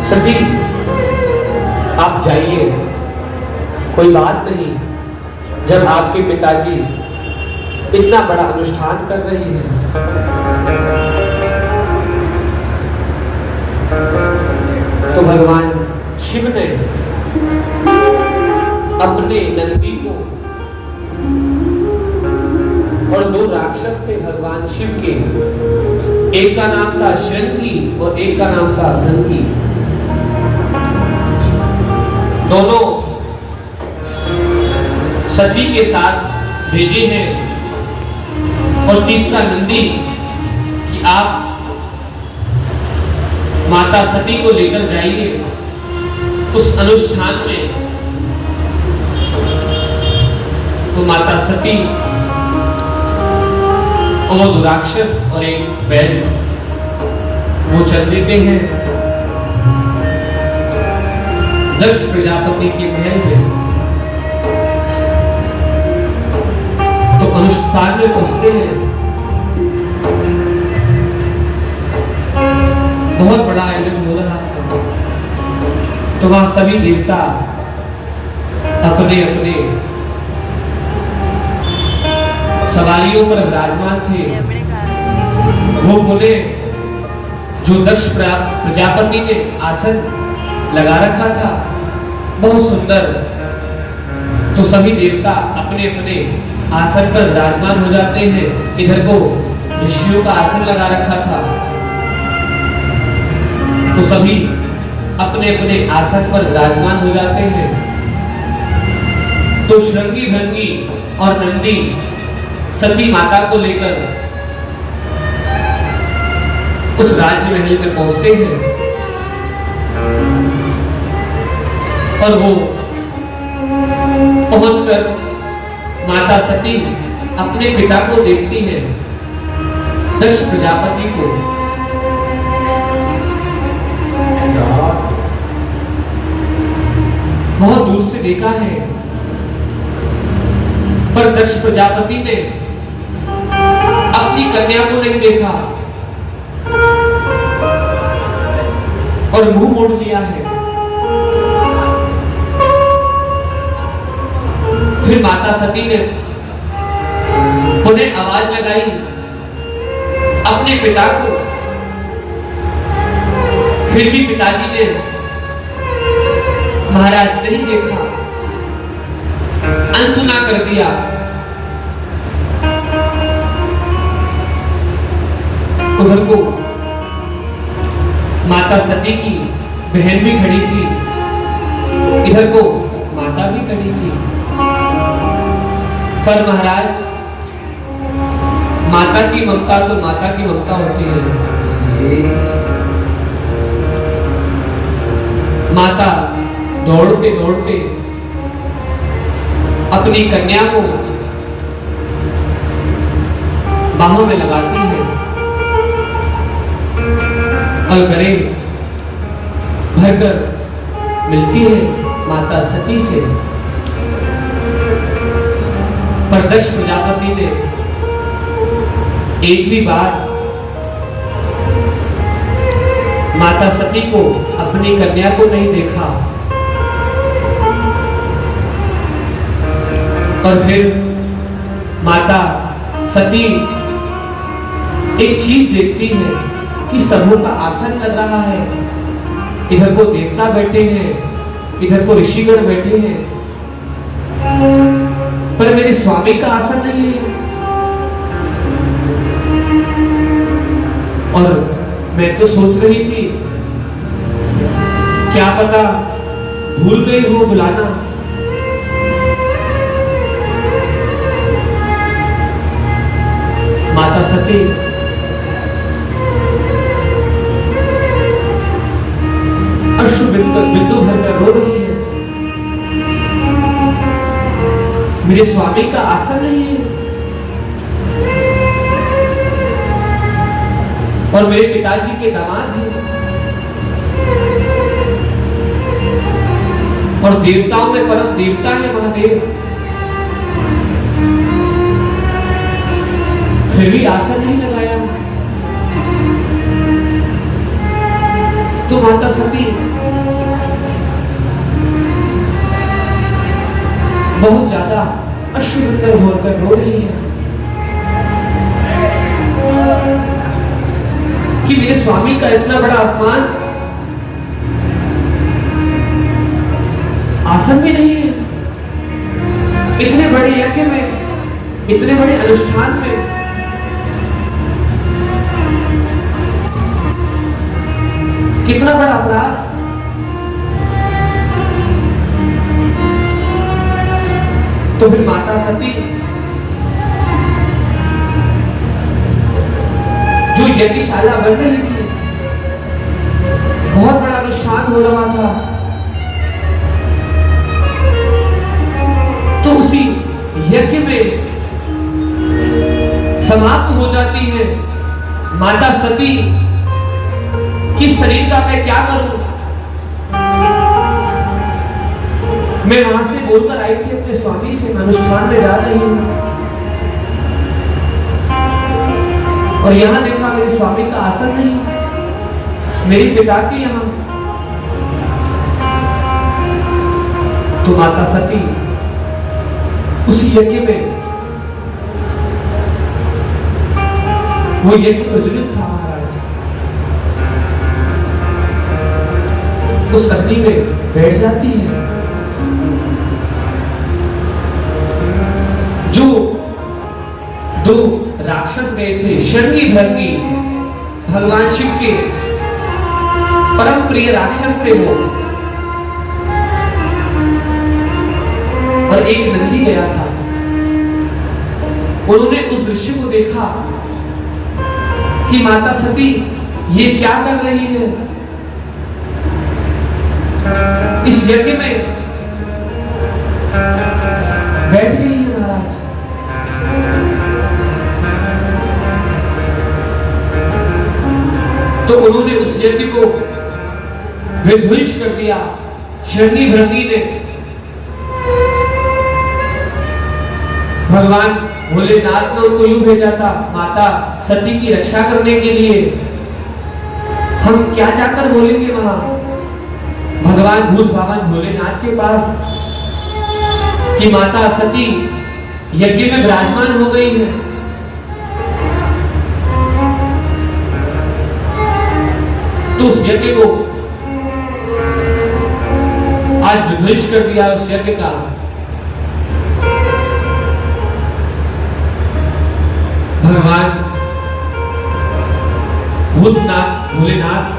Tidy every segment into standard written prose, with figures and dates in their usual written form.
सती आप जाइए, कोई बात नहीं। जब आपके पिताजी इतना बड़ा अनुष्ठान कर रहे हैं तो भगवान शिव ने अपने नंदी को, और दो राक्षस थे भगवान शिव के, एक का नाम था श्रृंगी और एक का नाम था भृंगी। दोनों सती के साथ भेजे हैं और तीसरा नंदी कि आप माता सती को लेकर जाइए उस अनुष्ठान में। तो माता सती और वो दुराक्षस और एक बैल वो चल देते हैं दक्ष प्रजापति के महल में। तो अनुष्ठान में पहुंचते हैं, बहुत बड़ा आयोजन हो रहा है। तो वहां सभी देवता अपने अपने सवारियों पर विराजमान थे। वो बोले जो दक्ष प्रजापति ने आसन लगा रखा था बहुत सुंदर। तो सभी देवता अपने अपने आसन पर विराजमान हो जाते हैं। इधर को ऋषियों का आसन लगा रखा था तो सभी अपने अपने आसन पर विराजमान हो जाते हैं। तो श्रृंगी भृंगी और नंदी सती माता को लेकर उस राज्य महल में पहुंचते हैं और वो पहुंचकर माता सती अपने पिता को देखती है, दक्ष प्रजापति को। बहुत दूर से देखा है पर दक्ष प्रजापति ने अपनी कन्या को नहीं देखा और मुंह मोड़ लिया है। फिर माता सती ने पुनः आवाज लगाई अपने पिता को। फिर भी पिताजी ने महाराज नहीं देखा, अनसुना कर दिया। उधर को माता सती की बहन भी खड़ी थी, इधर को माता भी खड़ी थी। पर महाराज माता की ममता तो माता की ममता होती है। माता दौड़ते दौड़ते अपनी कन्या को बाहों में लगाती है और गले भरकर मिलती है माता सती से। पर दक्ष प्रजापति ने एक भी बार माता सती को अपनी कन्या को नहीं देखा। और फिर माता सती एक चीज देखती है कि सबों का आसन लग रहा है। इधर को देवता बैठे हैं, इधर को ऋषिगण बैठे हैं, पर मेरे स्वामी का आसन नहीं है। और मैं तो सोच रही थी क्या पता भूल गई हो बुलाना। माता सती अश्रु बिंदु भरकर रो रही है, मेरे स्वामी का आसन नहीं है और मेरे पिताजी के दामाद हैं और देवताओं में परम देवता है महादेव, फिर भी आसन नहीं लगाया। तो माता सती बहुत ज्यादा अश्रुतर होकर रो रही है कि मेरे स्वामी का इतना बड़ा अपमान, आसन भी नहीं है, इतने बड़े यज्ञ में, इतने बड़े अनुष्ठान में कितना बड़ा अपराध। तो फिर माता सती जो यज्ञशाला बन रही थी, बहुत बड़ा अनुष्ठान हो रहा था, तो उसी यज्ञ में समाप्त हो जाती है। माता सती कि शरीर का मैं क्या करूं। मैं वहां से बोलकर आई थी अपने स्वामी से, अनुष्ठान में जा रही हूं, और यहां देखा मेरे स्वामी का आसन नहीं, मेरे पिता के यहां। तो माता सती उसी यज्ञ में, वो यज्ञ प्रज्वलित था महाराज, उस अग्नि में बैठ जाती है। जो दो राक्षस गए थे, शर्मी भर्गी, भगवान शिव के परम प्रिय राक्षस थे वो, और एक नंदी गया था। उन्होंने उस दृश्य को देखा कि माता सती ये क्या कर रही है, इस यज्ञ में बैठ गई है महाराज। तो उन्होंने उस यज्ञ को विध्वंस कर दिया। शरणी भृंगी ने भगवान भोलेनाथ ने उनको यूं भेजा था माता सती की रक्षा करने के लिए। हम क्या जाकर बोलेंगे वहां भगवान भूत भावन भोलेनाथ के पास कि माता सती यज्ञ में विराजमान हो गई है। तो उस यज्ञ को आज विध्वंस कर दिया, उस यज्ञ का। भगवान भूतनाथ भोलेनाथ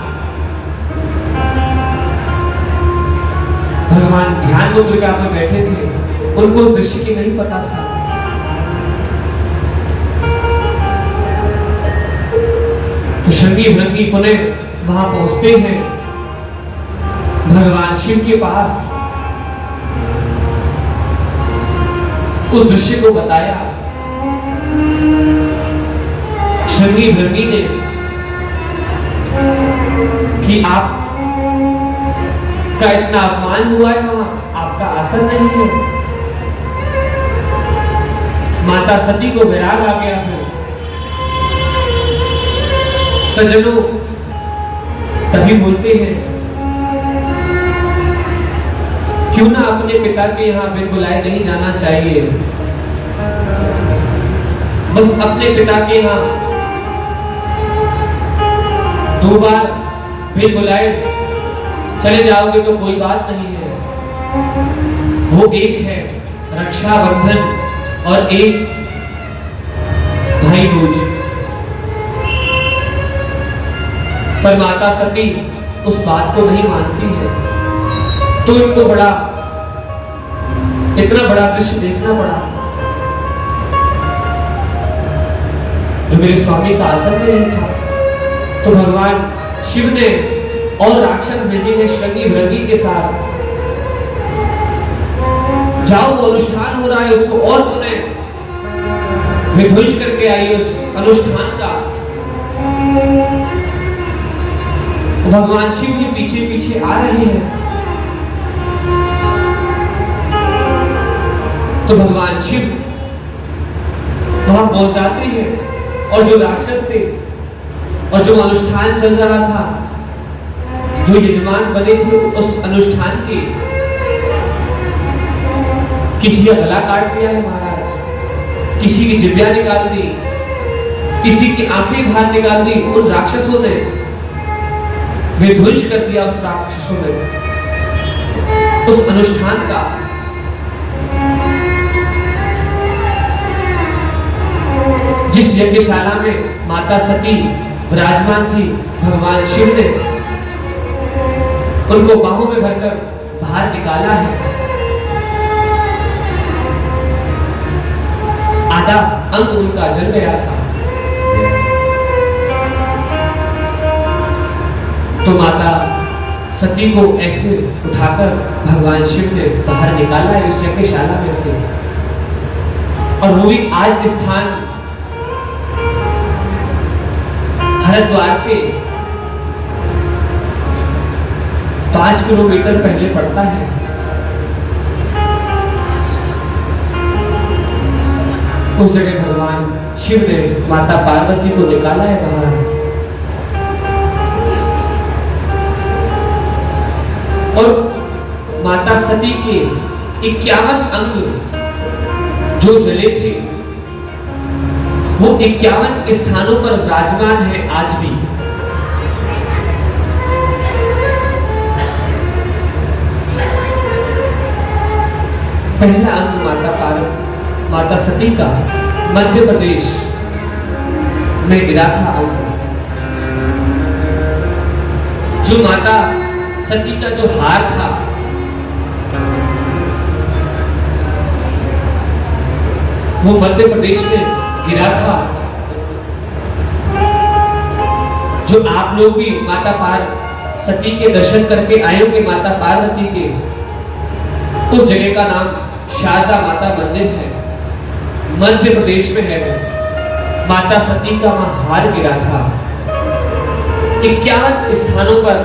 भगवान ध्यान मुद्रिका में बैठे थे, उनको उस दृश्य की नहीं पता था। तो शंगी भृंगी पुनः वहां पहुंचते हैं भगवान शिव के पास, उस दृश्य को बताया। शंगी भृंगी ने कि आप का इतना अपमान हुआ है, वहां आपका आसन नहीं है। माता सती को विराग आ गया। फिर सज्जनों तभी बोलते हैं क्यों ना अपने पिता के यहाँ बिन बुलाए नहीं जाना चाहिए। बस अपने पिता के यहाँ 2 बार बिन बुलाए चले जाओगे तो कोई बात नहीं है। वो एक है रक्षाबंधन और एक भाई दूज। पर माता सती उस बात को नहीं मानती है, तो इनको इतना बड़ा दृश्य देखना पड़ा। जो मेरे स्वामी का आसन में नहीं था, तो भगवान शिव ने और राक्षस भेजे हैं शंगी भृंगी के साथ। जाओ, वो अनुष्ठान हो रहा है, उसको और पुनः विध्वंस करके आई उस अनुष्ठान का। भगवान शिव भी पीछे पीछे आ रहे हैं। तो भगवान शिव वहां पहुंच जाते हैं, और जो राक्षस थे और जो अनुष्ठान चल रहा था, जो यजमान बने थे उस अनुष्ठान के किसी का गला काट दिया है महाराज, किसी की जिब्या निकाल दी, किसी की आंखें घात निकाल दी उन राक्षसों ने, विध्वंस कर दिया उस राक्षसों ने उस अनुष्ठान का। जिस यज्ञशाला में माता सती विराजमान थी, भगवान शिव ने उनको बाहों में भरकर बाहर निकाला है। आधा अंग उनका जल गया था, तो माता सती को ऐसे उठाकर भगवान शिव ने बाहर निकाला है उस यज्ञशाला में से। और वो भी आज स्थान हरिद्वार से 5 किलोमीटर पहले पड़ता है। उस जगह भगवान शिव ने माता पार्वती को निकाला है बाहर। और माता सती के 51 अंग जो जले थे वो 51 स्थानों पर विराजमान है आज भी। पहला अंग माता सती का मध्य प्रदेश में गिरा था अंग। जो माता सती का जो हार था वो मध्य प्रदेश में गिरा था। जो आप लोग भी माता सती के दर्शन करके आए होंगे, माता पार्वती के, उस जगह का नाम शारदा माता मंदिर है, मध्य प्रदेश में है। माता सती का वहां हार गिरा था। 51 स्थानों पर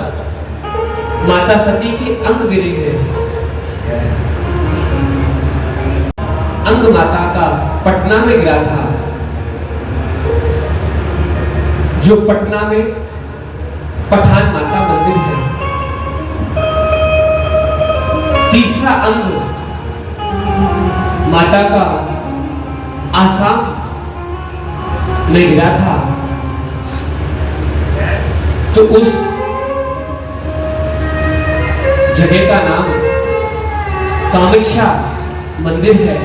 माता सती के अंग गिरे हैं। अंग माता का पटना में गिरा था, जो पटना में पठान माता मंदिर है। तीसरा अंग माता का आसाम में गिरा था, तो उस जगह का नाम कामाख्या मंदिर है।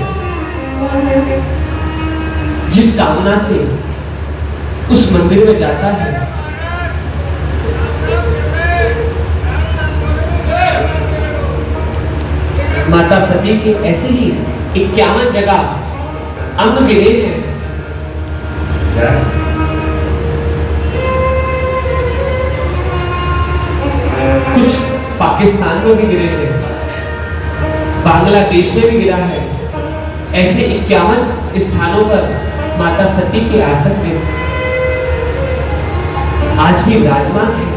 जिस कामना से उस मंदिर में जाता है, माता सती के ऐसे ही 51 जगह अंग गिरे हैं। कुछ पाकिस्तान में भी गिरे हैं, बांग्लादेश में भी गिरा है। ऐसे 51 स्थानों पर माता सती के आसन में आज भी विराजमान है।